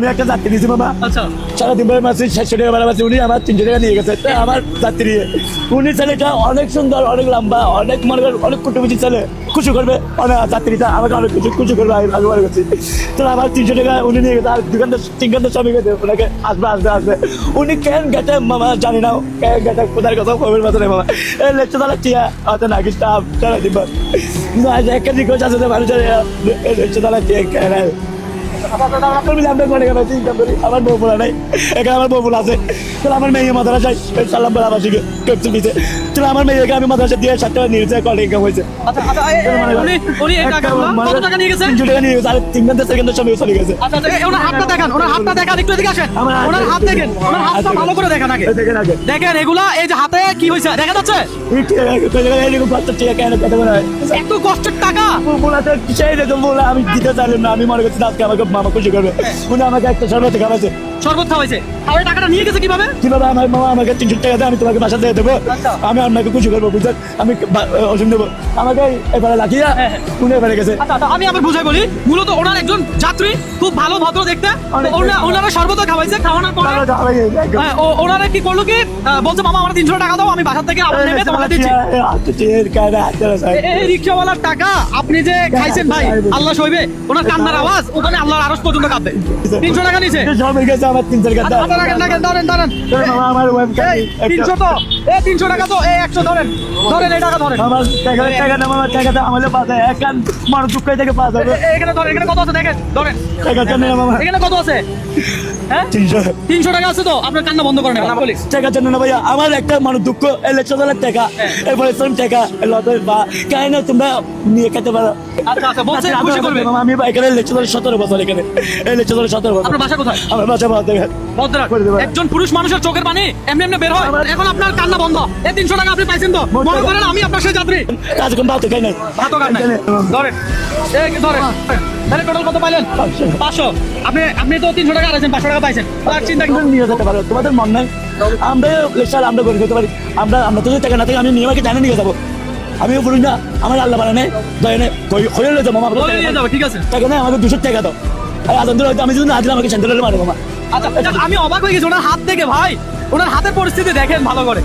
আমি একটা যাত্রী দিয়েছি বাবা। আচ্ছা সারাদিন পরে মাসে 600 টাকা ভাড়া আছে, উনি আমার 300 টাকা নিয়ে গেছে। আমার যাত্রী উনি ছেলেটা অনেক সুন্দর, অনেক লম্বা, অনেক মনে করেন অনেক কুটুমিজি ছেলে, খুশি করবে অনেক যাত্রীটা আমাকে অনেক কিছু খুশি করবে। আমি মনে করছি তো আমার 300 টাকা উনি নিয়ে গেছে। আর দোকানদার তিনখানদার স্বামী গেছে, ওনাকে আসবে আসবে আসবে। উনি কেন গেছে মামা জানি না, কেন গেছে কোথায় কথা খবর মাথা নেই মামা। এই লেকচার তাহলে টিয়া হয়তো না কিছু চালা দিব, কিন্তু আজ একটা রিকোয়েস্ট আছে মানুষের লেকচার তাহলে টিয়া কেন আমার বউ বোলা নাই, এখানে আমার বউ বোলা আছে। তাহলে আমার মেয়ে মাদ্রাসা যাই সালাম বলে আমার দিকে পেপসি দিতে। তাহলে আমার মেয়েকে আমি মাদ্রাসা দিয়ে 7 টাকা নিয়েছে, কল ইনকাম হয়েছে। উনি এই টাকাগুলো কত টাকা নিয়ে গেছে? 300 টাকা নিয়ে গেছে। আর 3 ঘন্টা সেকেন্ডের সময় চলে গেছে। আচ্ছা ওনার হাতটা দেখান, ওনার হাতটা দেখান, একটু এদিকে আসেন। ওনার হাত দেখেন, ওনার হাতটা ভালো করে দেখান আগে। দেখেন আগে দেখেন এগুলা, এই যে হাতে কি হয়েছে দেখা যাচ্ছে? এরকম 50 টাকা কেন কথা বলা হয়? এত কষ্টের টাকা। বোলাতে সেই রকম বলে আমি দিতে চাইলাম না। আমি মনে করছি আজকে আমাকে মামা খুশি করবে। উনি আমাকে একটা শরবত খাওয়াছে, শরবত খাওয়াইছে। আর ওই টাকাটা নিয়ে গেছে কিভাবে? কিভাবে আমার মামা আমাকে 300 টাকা দেয়, আমি তোমাকে বাসা দিয়ে দেবো, আমি আপনাকে খুশি করবো বুঝলেন। আমি ওষুধ দেবো, আমাকে এবারে লাখিয়া উনি এবারে গেছে। আচ্ছা আমি আবার বুঝাই বলি, মূলত ওনার একজন যাত্রী, খুব ভালো ভদ্র দেখতে। ওনারা শরবত খাওয়াইছে, খাওয়ানোর পরে ওনারা কি করলো কি বলছে মামা আমার 300 টাকা দাও, আমি বাসা থেকে আবার নেমে তোমাকে দিচ্ছি। এই রিকশাওয়ালার টাকা আপনি যে খাইছেন ভাই, আল্লাহ সইবে। ওনার কান্নার আওয়াজ ওখানে আল্লাহর আরশ পর্যন্ত কাঁপে। 300 টাকা নিছে, সব হয়ে গেছে আমার 300 টাকা। ধরেন মামা আমার ওয়াইফ 300 তো, এই 300 টাকা তো, এই 100 ধরেন, এই টাকা ধরেন। আমার টাকা না মামা, টাকাটা আমাদের পাশে একান মানুষ দুঃখাই থেকে পাস হবে। এখানে ধরেন, এখানে কত আছে দেখেন, ধরেন টাকাটা নেই মামা, এখানে কত আছে? হ্যাঁ 300 টাকা আছে তো, আপনার কান্না বন্ধ করেন না প্লিজ। টাকা জানো না ভাইয়া, আমার একটা মানুষ দুঃখ ইলেকশন টাকা, এরপরে টাকা লতের বা কেন না তোমরা নিয়ে খেতে পারো। আচ্ছা বলছে খুশি করবে। আমি এখানে ইলেকশন 17 বছর, এখানে ইলেকশন 17 বছর। আপনার বাসা কোথায়? আমার বাসা ভদ্রহাট। একজন পুরুষ মানুষের চোখের পানি এমনি এমনি বের হয়। এখন আপনার কান্না বন্ধ। এই 300 টাকা আপনি পাইছেন তো, মনে করেন আমি আপনার সেই যাত্রী। কাজ কোন ভাত খাই নাই, ভাতও খান নাই। ধরেন ধরেন, তাহলে টোটাল কত পাইলেন? 500। আপনি তো 300 টাকা আছেন, 500 টাকা পাইছেন। আর চিন্তা কিন্তু নিয়ে যেতে পারো, তোমাদের মন নাই। আমরা লেকচার আমরা করে দিতে পারি, আমরা তো যদি টাকা না থাকে আমি নিয়ে আমাকে জানে নিয়ে যাবো। আমিও বলুন না আমার আল্লাহ বানা নেই দয়া নেই, হয়ে যাবো মামা, ঠিক আছে টাকা নেই আমাকে 200 টাকা দাও। আর আদন্দর হয়তো আমি যদি না দিলে আমাকে স্যান্ডেলের মারো মামা। আচ্ছা আমি অবাক হয়ে গেছি ওনার হাত দেখে ভাই, ওনার হাতের পরিস্থিতি দেখেন ভালো করে।